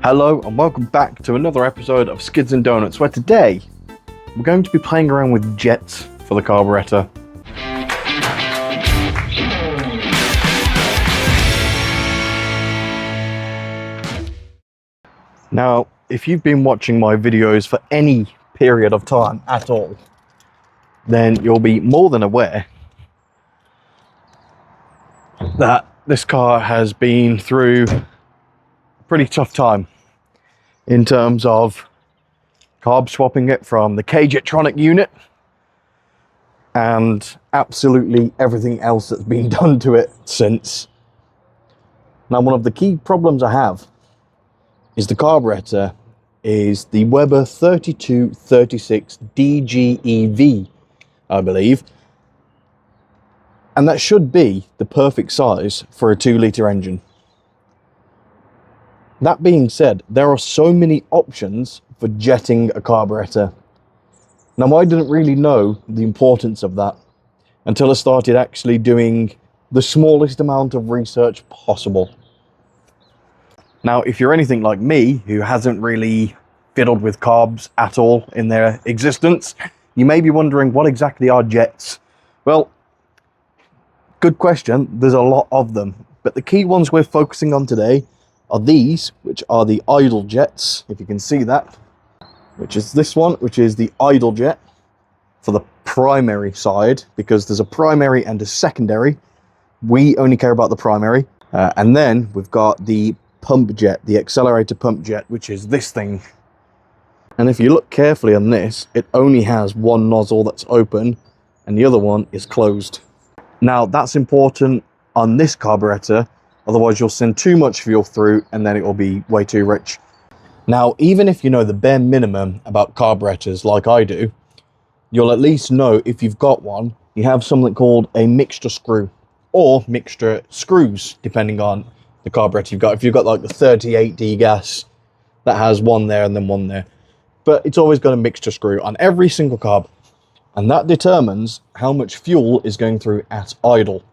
Hello and welcome back to another episode of Skids and Donuts, where today we're going to be playing around with jets for the carburetor. Now, if you've been watching my videos for any period of time at all, then you'll be more than aware that this car has been through a pretty tough time in terms of carb swapping it from the K-Jetronic unit and absolutely everything else that's been done to it since. Now, one of the key problems I have is the carburetor is the Weber 3236 DGEV, I believe, and that should be the perfect size for a 2-litre engine. That being said, there are so many options for jetting a carburetor. Now, I didn't really know the importance of that until I started actually doing the smallest amount of research possible. Now, if you're anything like me, who hasn't really fiddled with carbs at all in their existence, you may be wondering, what exactly are jets? Well, good question. There's a lot of them, but the key ones we're focusing on today are these, which are the idle jets, if you can see that, which is this one, which is the idle jet for the primary side, because there's a primary and a secondary. We only care about the primary. And then we've got the pump jet, the accelerator pump jet, which is this thing. And if you look carefully on this, it only has one nozzle that's open and the other one is closed. Now, that's important on this carburetor, otherwise you'll send too much fuel through and then it will be way too rich. Now, even if you know the bare minimum about carburetors like I do, you'll at least know, if you've got one, you have something called a mixture screw or mixture screws, depending on the carburetor you've got. If you've got like the 38D gas, that has one there and then one there. But it's always got a mixture screw on every single carb. And that determines how much fuel is going through at idle.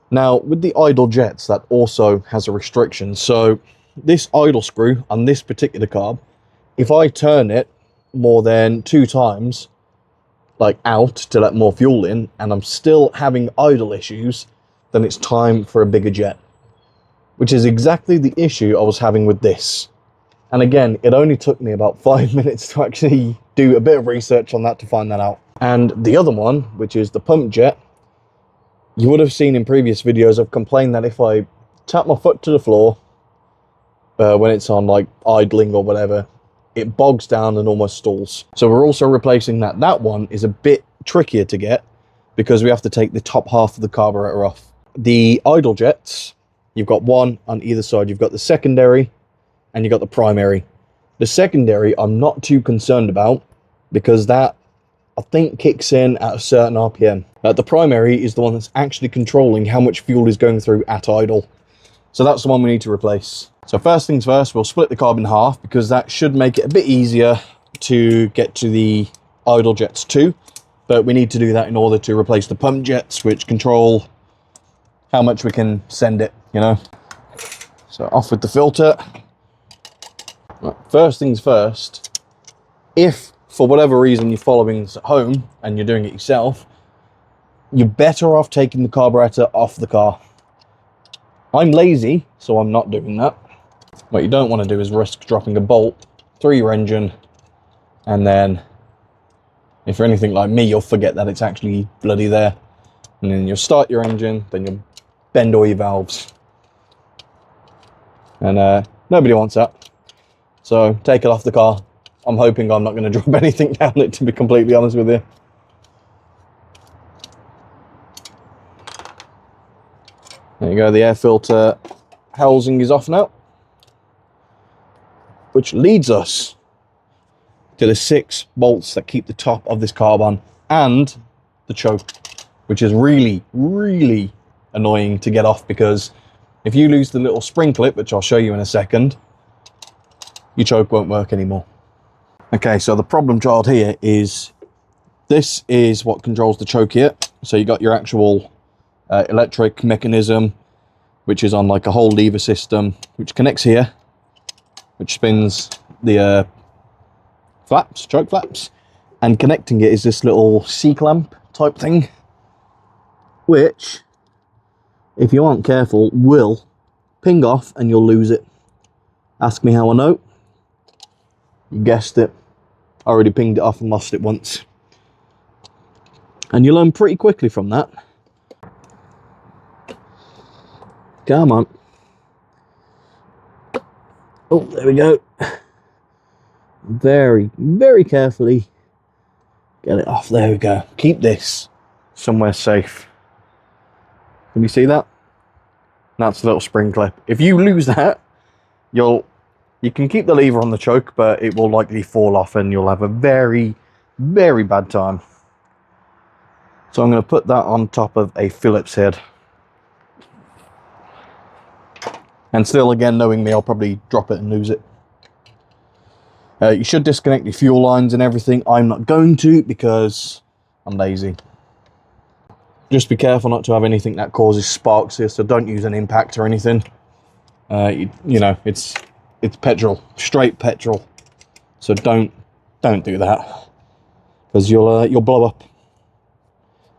Now, with the idle jets, that also has a restriction. So this idle screw on this particular carb, if I turn it more than 2 times, like out to let more fuel in, and I'm still having idle issues, then it's time for a bigger jet, which is exactly the issue I was having with this. And again, it only took me about 5 minutes to actually do a bit of research on that to find that out. And the other one, which is the pump jet, you would have seen in previous videos I've complained that if I tap my foot to the floor when it's on like idling or whatever, it bogs down and almost stalls. So we're also replacing that. That one is a bit trickier to get because we have to take the top half of the carburetor off. The idle jets, you've got one on either side. You've got the secondary and you've got the primary. The secondary I'm not too concerned about because that, I think, kicks in at a certain RPM. The primary is the one that's actually controlling how much fuel is going through at idle. So that's the one we need to replace. So first things first, we'll split the carb in half because that should make it a bit easier to get to the idle jets too. But we need to do that in order to replace the pump jets, which control how much we can send it, you know. So off with the filter. Right, first things first, if for whatever reason you're following this at home and you're doing it yourself, you're better off taking the carburetor off the car. I'm lazy, so I'm not doing that. What you don't want to do is risk dropping a bolt through your engine, and then if you're anything like me, you'll forget that it's actually bloody there. And then you'll start your engine, then you'll bend all your valves. And nobody wants that. So take it off the car. I'm hoping I'm not going to drop anything down it, to be completely honest with you. There you go, the air filter housing is off now. Which leads us to the 6 bolts that keep the top of this carb on and the choke, which is really, really annoying to get off because if you lose the little spring clip, which I'll show you in a second, your choke won't work anymore. Okay, so the problem child here is this is what controls the choke here. So you got your actual electric mechanism, which is on like a whole lever system, which connects here. which spins the flaps, choke flaps, and connecting it is this little C-clamp type thing, which, if you aren't careful, will ping off and you'll lose it. Ask me how I know. You guessed it. I already pinged it off and lost it once. And you learn pretty quickly from that. Come on. Oh, there we go. Very, very carefully get it off. There we go. Keep this somewhere safe. Can you see that? That's the little spring clip. If you lose that, you can keep the lever on the choke, but it will likely fall off and you'll have a very, very bad time. So I'm going to put that on top of a Phillips head. And still, again, knowing me, I'll probably drop it and lose it. You should disconnect your fuel lines and everything. I'm not going to because I'm lazy. Just be careful not to have anything that causes sparks here, so don't use an impact or anything. You know, it's petrol, straight petrol. So don't do that, because you'll blow up.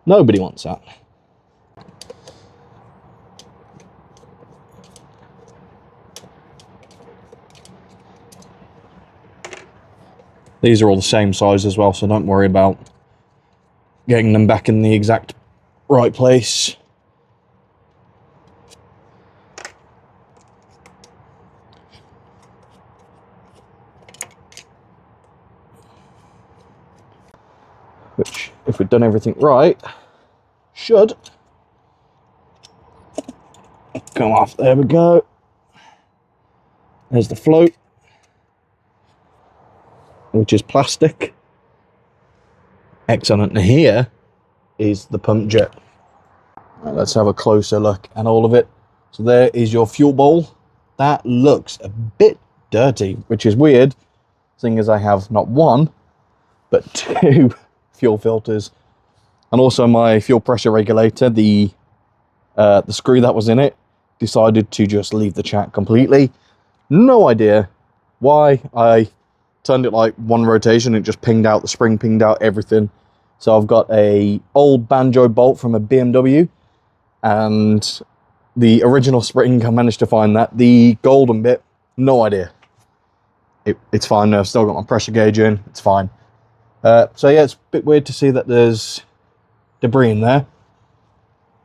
Nobody wants that. These are all the same size as well, so don't worry about getting them back in the exact right place. Which, if we've done everything right, should come off. There we go. There's the float, which is plastic. Excellent. And here is the pump jet. Right, let's have a closer look at all of it. So there is your fuel bowl. That looks a bit dirty, which is weird, seeing as I have not one, but two fuel filters. And also my fuel pressure regulator, the screw that was in it, decided to just leave the chat completely. No idea why. I turned it like one rotation, it just pinged out, the spring pinged out everything. So I've got a old banjo bolt from a BMW, and the original spring, I managed to find that. The golden bit, no idea. It's fine now, I've still got my pressure gauge in, it's fine. So yeah, it's a bit weird to see that there's debris in there.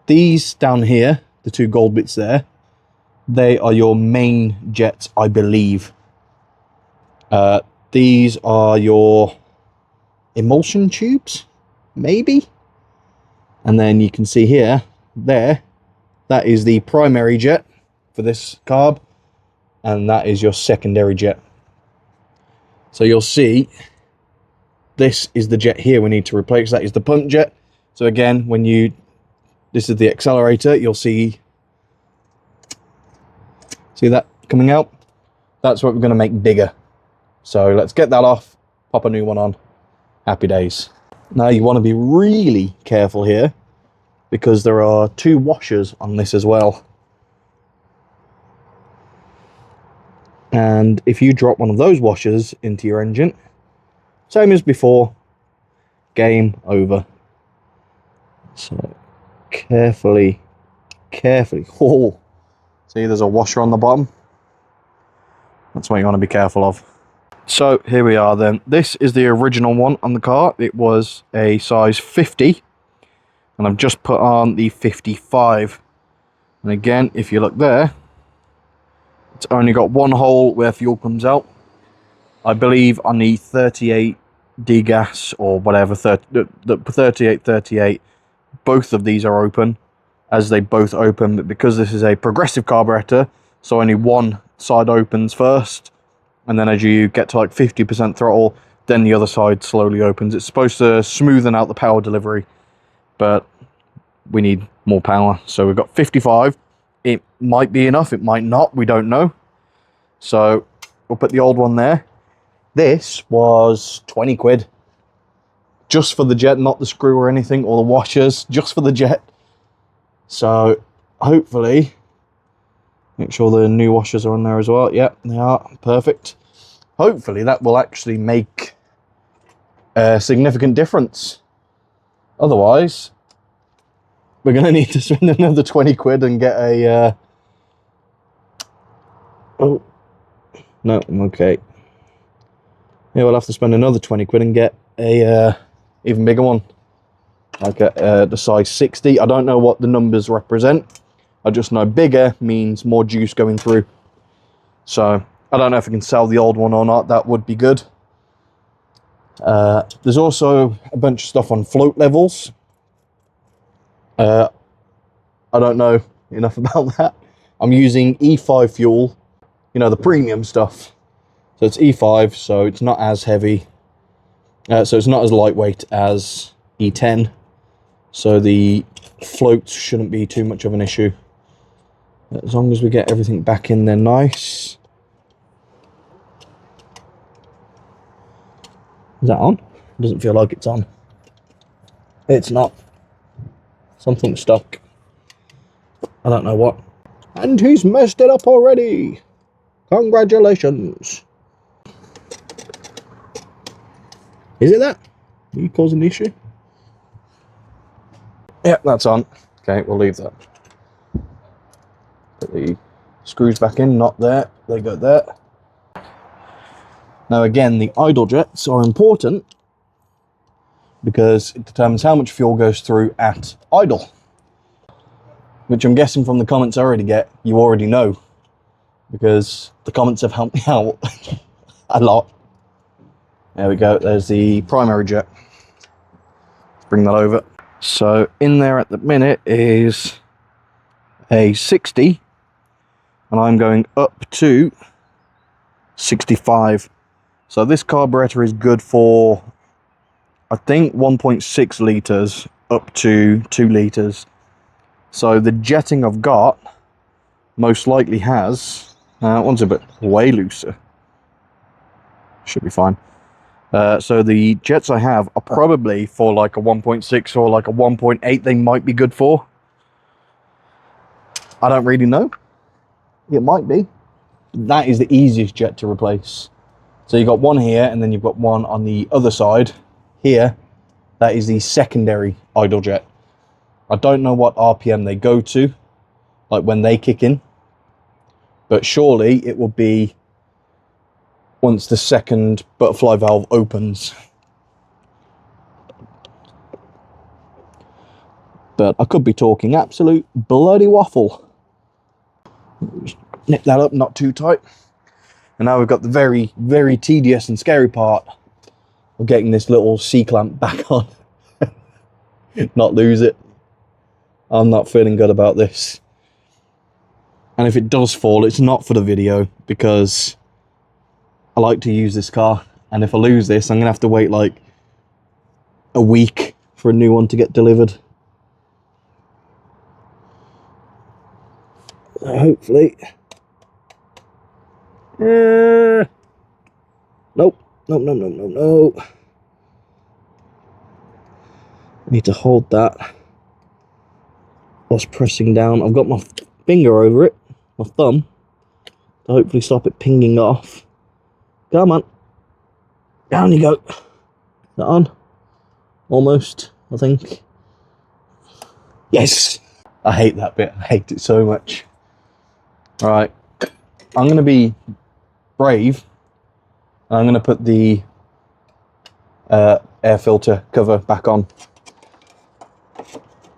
These down here, the two gold bits there, they are your main jets, I believe. These are your emulsion tubes, maybe? And then you can see here, there, that is the primary jet for this carb, and that is your secondary jet. So you'll see, this is the jet here we need to replace. That is the pump jet. So again, when this is the accelerator, you'll see that coming out? That's what we're going to make bigger. So let's get that off, pop a new one on. Happy days. Now you want to be really careful here, because there are two washers on this as well. And if you drop one of those washers into your engine, same as before, game over. So carefully. Oh, see, there's a washer on the bottom. That's what you want to be careful of. So here we are then. This is the original one on the car. It was a size 50, and I've just put on the 55. And again, if you look there, it's only got one hole where fuel comes out. I believe on the 38 degas or whatever, the 38, both of these are open, as they both open. But because this is a progressive carburetor, so only one side opens first, and then as you get to like 50% throttle, then the other side slowly opens. It's supposed to smoothen out the power delivery, but we need more power. So we've got 55. It might be enough, it might not, we don't know. So we'll put the old one there. This was 20 quid. Just for the jet, not the screw or anything, or the washers, just for the jet. So hopefully, Make sure the new washers are on there as well. Yep, they are. Perfect. Hopefully that will actually make a significant difference. Otherwise, we're going to need to spend another 20 quid and get a... Oh, no, okay. Yeah, we'll have to spend another 20 quid and get a even bigger one. Like the size 60. I don't know what the numbers represent. I just know bigger means more juice going through. So, I don't know if I can sell the old one or not. That would be good. There's also a bunch of stuff on float levels. I don't know enough about that. I'm using E5 fuel, you know, the premium stuff. So it's E5, so it's not as heavy. So it's not as lightweight as E10. So the floats shouldn't be too much of an issue. As long as we get everything back in there nice. Is that on? It doesn't feel like it's on. It's not. Something's stuck. I don't know what. And he's messed it up already. Congratulations. Is it that? Are you causing the issue? Yep, that's on. Okay, we'll leave that. Put the screws back in, not there. They go there. Now again, the idle jets are important because it determines how much fuel goes through at idle. Which I'm guessing from the comments I already get, you already know. Because the comments have helped me out a lot. There we go, there's the primary jet. Let's bring that over. So in there at the minute is a 60. And I'm going up to 65. So this carburetor is good for, I think, 1.6 litres up to 2 litres. So the jetting I've got most likely has, one's a bit way looser. Should be fine. So the jets I have are probably for like a 1.6 or like a 1.8 they might be good for. I don't really know. It might be. That is the easiest jet to replace. So you've got one here and then you've got one on the other side here. That is the secondary idle jet. I don't know what RPM they go to, like when they kick in. But surely it will be once the second butterfly valve opens. But I could be talking absolute bloody waffle. Nip that up, not too tight. And now we've got the very, very tedious and scary part of getting this little C-clamp back on. Not lose it. I'm not feeling good about this. And if it does fall, it's not for the video because I like to use this car. And if I lose this, I'm going to have to wait like a week for a new one to get delivered. Hopefully. Nope. No. I need to hold that whilst pressing down. I've got my finger over it, my thumb, to hopefully stop it pinging off. Come on. Down you go. Is that on? Almost, I think. Yes! I hate that bit. I hate it so much. Right. I'm going to be brave. I'm going to put the air filter cover back on.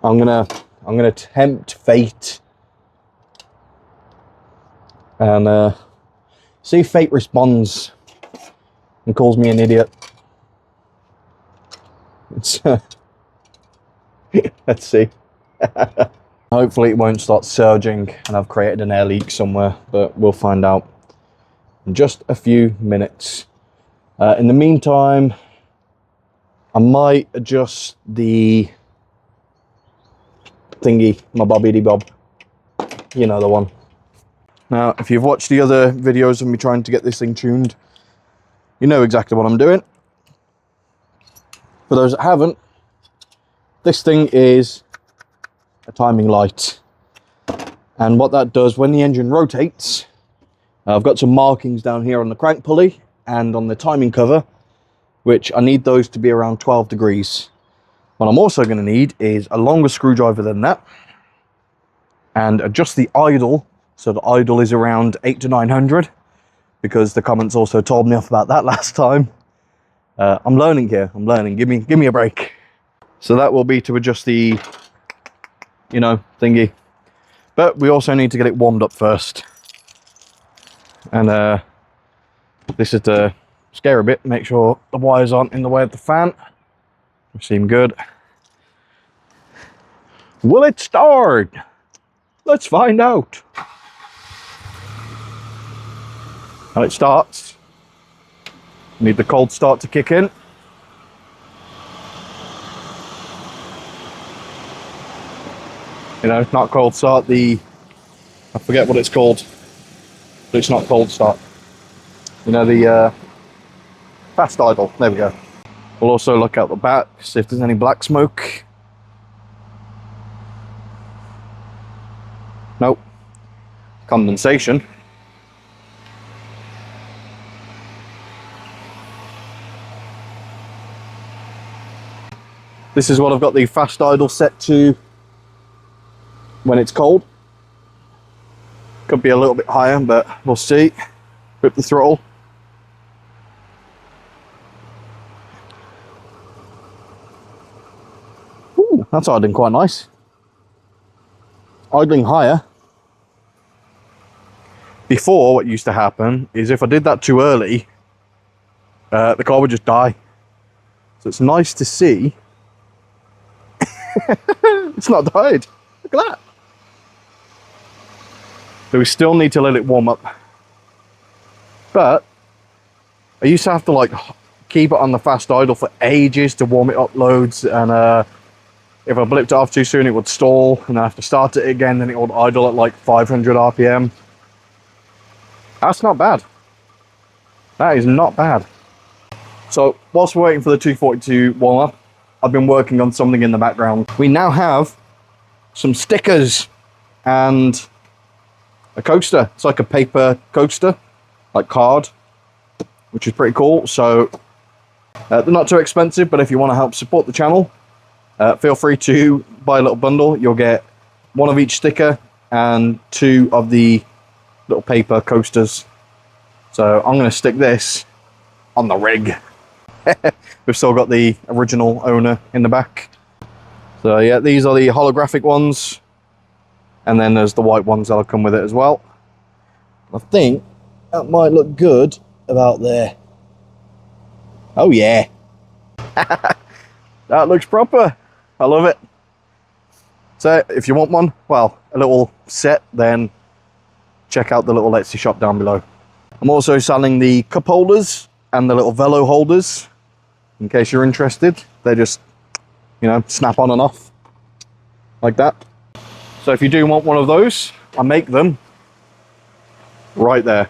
I'm gonna tempt fate and see if fate responds and calls me an idiot. It's, let's see. Hopefully it won't start surging and I've created an air leak somewhere, but we'll find out in just a few minutes. In the meantime, I might adjust the thingy, my bobbity bob, you know, the one. Now if you've watched the other videos of me trying to get this thing tuned, you know exactly what I'm doing. For those that haven't, this thing is a timing light. And what that does when the engine rotates, I've got some markings down here on the crank pulley and on the timing cover, which I need those to be around 12 degrees. What I'm also going to need is a longer screwdriver than that, and adjust the idle, so the idle is around 800 to 900, because the comments also told me off about that last time. I'm learning here, I'm learning, give me a break. So that will be to adjust the, you know, thingy. But we also need to get it warmed up first. And this is to scare a bit, make sure the wires aren't in the way of the fan. They seem good. Will it start? Let's find out. And it starts. Need the cold start to kick in. You know, not cold start, I forget what it's called, but it's not cold start. You know, the fast idle, there we go. We'll also look out the back, see if there's any black smoke. Nope. Condensation. This is what I've got the fast idle set to when it's cold. Could be a little bit higher, but we'll see. Grip the throttle. Ooh, that's idling quite nice. Idling higher. Before, what used to happen is if I did that too early, the car would just die. So it's nice to see it's not died. Look at that. So we still need to let it warm up. But I used to have to like keep it on the fast idle for ages to warm it up loads, and if I blipped it off too soon it would stall, and I have to start it again, then it would idle at like 500 RPM. That's not bad. That is not bad. So whilst we're waiting for the 242 warm up, I've been working on something in the background. We now have some stickers and a coaster. It's like a paper coaster, like card, which is pretty cool. So they're not too expensive, but if you want to help support the channel, feel free to buy a little bundle. You'll get one of each sticker and 2 of the little paper coasters. So I'm going to stick this on the rig. We've still got the original owner in the back. So yeah, these are the holographic ones, and then there's the white ones that'll come with it as well. I think that might look good about there. Oh yeah. That looks proper. I love it. So if you want one, well, a little set, then check out the little Etsy shop down below. I'm also selling the cup holders and the little velo holders, in case you're interested. They're just, you know, snap on and off like that. So if you do want one of those, I make them right there.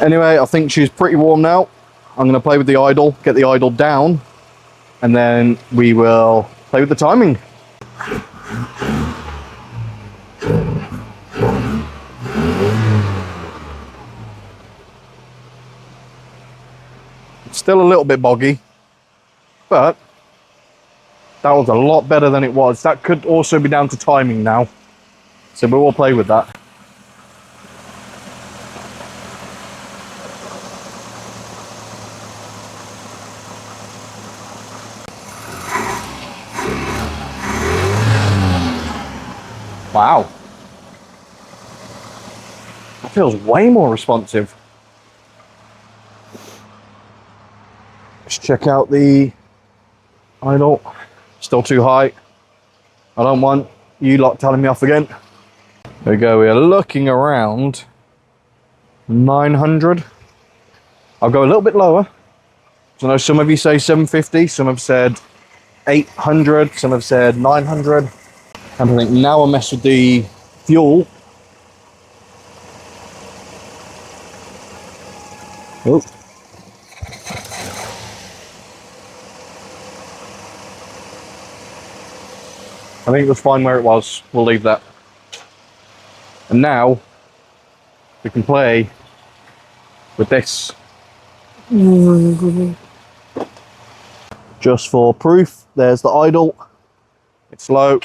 Anyway, I think she's pretty warm now. I'm going to play with the idle, get the idle down, and then we will play with the timing. It's still a little bit boggy, but that was a lot better than it was. That could also be down to timing now, so we will play with that. Wow, that feels way more responsive. Let's check out the idle. Still too high. I don't want you lot telling me off again. There we go, we are looking around 900. I'll go a little bit lower. So I know some of you say 750, some have said 800, some have said 900. And I think now I mess with the fuel. Oh. I think it was fine where it was. We'll leave that. And now we can play with this. Just for proof, there's the idle. It's low,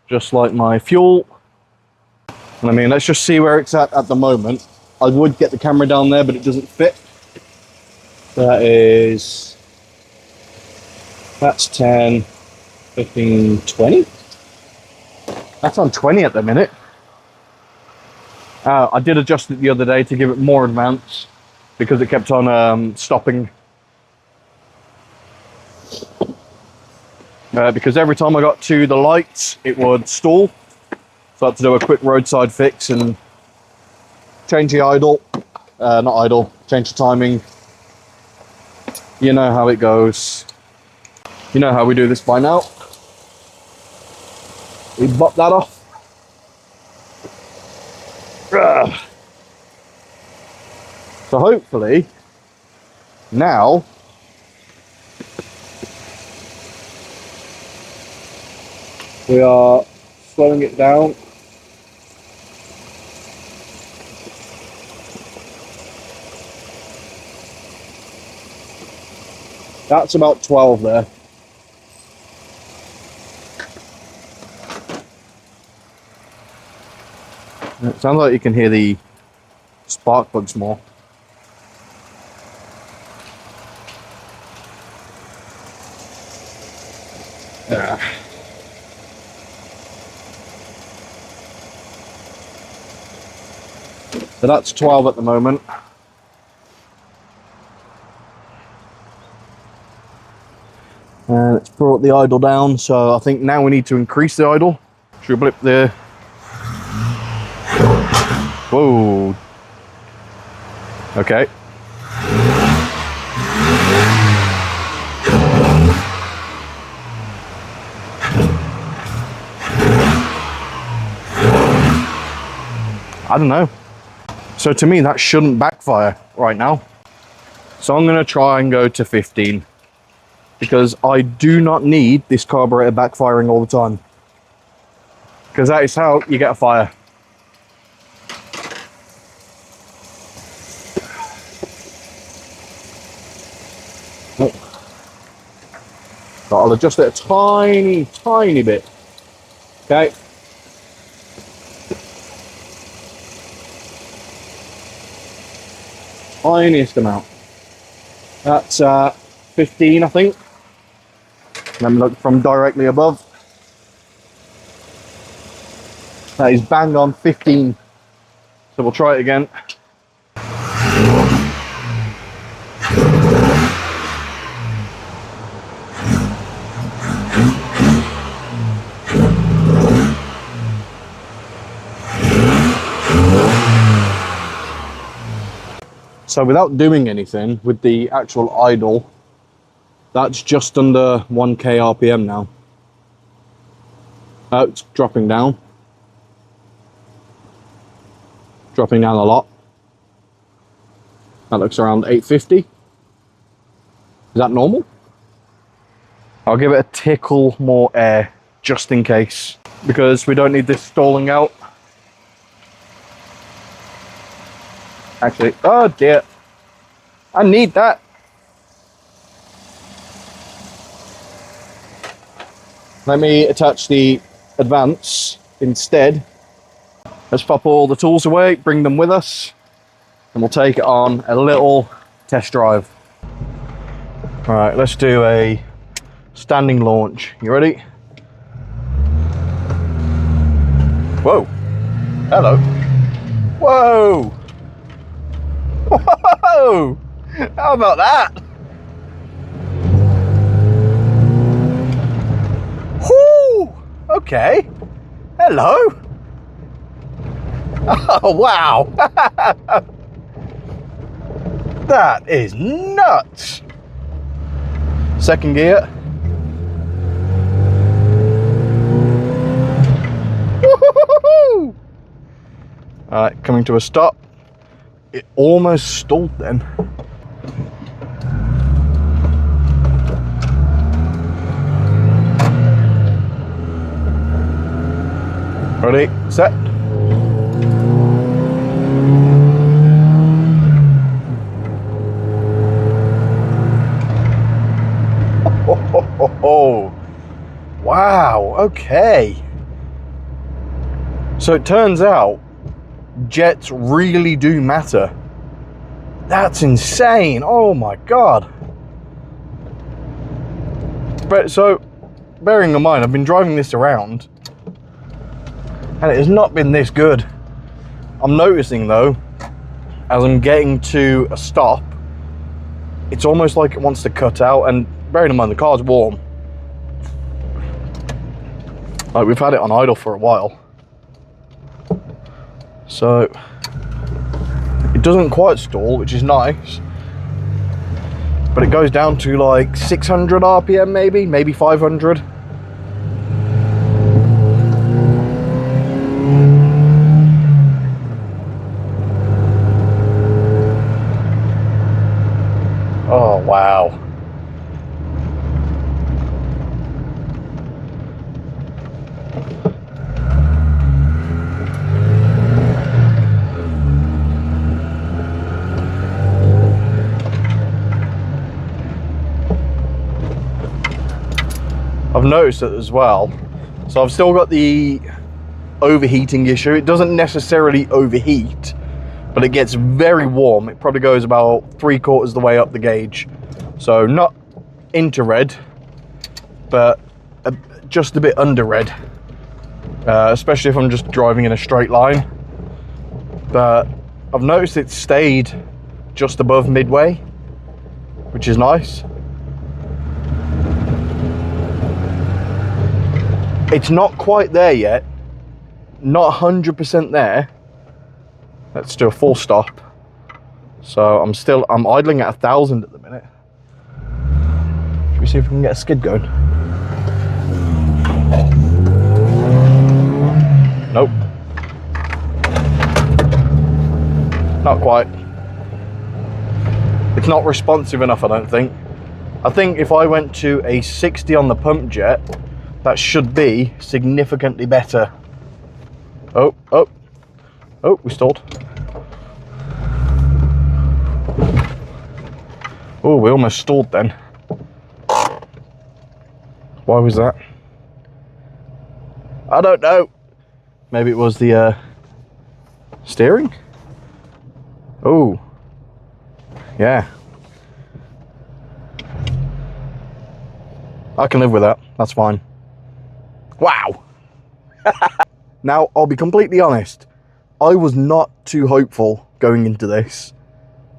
just like my fuel. And I mean, let's just see where it's at the moment. I would get the camera down there, but it doesn't fit. That's 10, 15, 20. That's on 20 at the minute. I did adjust it the other day to give it more advance because it kept on stopping. Because every time I got to the lights, it would stall. So I had to do a quick roadside fix and change the idle. Not idle, change the timing. You know how it goes. You know how we do this by now. We bop that off. So hopefully, now, we are slowing it down. That's about 12 there. It sounds like you can hear the spark plugs more. Yeah. So that's 12 at the moment. And it's brought the idle down, so I think now we need to increase the idle. Should we blip there? Whoa. Okay. I don't know. So to me, that shouldn't backfire right now. So I'm going to try and go to 15. Because I do not need this carburetor backfiring all the time. Because that is how you get a fire. Oh. So I'll adjust it a tiny bit. Okay. Tiniest amount. That's 15, I think. Let me look from directly above. That is bang on 15. So we'll try it again. So without doing anything with the actual idle, that's just under 1k RPM now. Oh, it's dropping down. Dropping down a lot. That looks around 850. Is that normal? I'll give it a tickle more air, just in case, because we don't need this stalling out. Actually, oh dear. I need that. Let me attach the advance instead. Let's pop all the tools away, bring them with us, and we'll take it on a little test drive. All right, let's do a standing launch. You ready? Whoa. Hello. Whoa. Whoa. How about that? Whoo! Okay. Hello. Oh, wow. That is nuts. Second gear. Woo-hoo-hoo-hoo! All right, coming to a stop. It almost stalled then. Ready, set. Okay. So it turns out jets really do matter. That's insane. Oh my God. But so, bearing in mind, I've been driving this around and it has not been this good. I'm noticing though, as I'm getting to a stop, it's almost like it wants to cut out, and bearing in mind the car's warm. Like, we've had it on idle for a while. So, it doesn't quite stall, which is nice. But it goes down to like 600 RPM maybe 500. Oh, wow. I've noticed it as well. So I've still got the overheating issue. It doesn't necessarily overheat, but it gets very warm. It probably goes about 3/4 of the way up the gauge. So not into red, but just a bit under red, especially if I'm just driving in a straight line. But I've noticed it stayed just above midway, which is nice. It's not quite there yet, not 100% there. Let's do a full stop. So I'm idling at 1,000 at the minute. Should we see if we can get a skid going? Nope. Not quite. It's not responsive enough, I don't think. I think if I went to a 60 on the pump jet, that should be significantly better. Oh, we stalled. Oh, we almost stalled then. Why was that? I don't know. Maybe it was the steering? Oh, yeah. I can live with that, that's fine. Wow. Now, I'll be completely honest. I was not too hopeful going into this.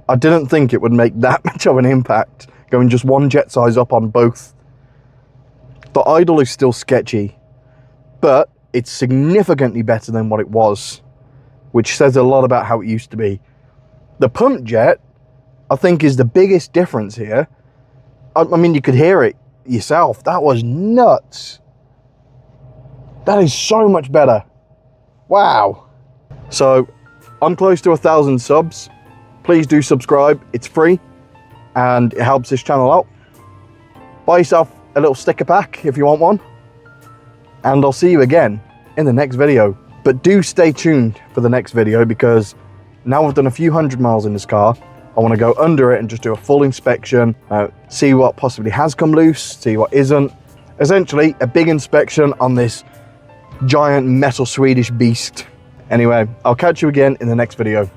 I didn't think it would make that much of an impact, going just one jet size up on both. The idle is still sketchy, but it's significantly better than what it was, which says a lot about how it used to be. The pump jet, I think, is the biggest difference here. I mean, you could hear it yourself. That was nuts. That is so much better. Wow. So I'm close to 1,000 subs. Please do subscribe. It's free and it helps this channel out. Buy yourself a little sticker pack if you want one. And I'll see you again in the next video. But do stay tuned for the next video, because now I've done a few hundred miles in this car, I want to go under it and just do a full inspection, see what possibly has come loose, see what isn't. Essentially, a big inspection on this giant metal Swedish beast. Anyway, I'll catch you again in the next video.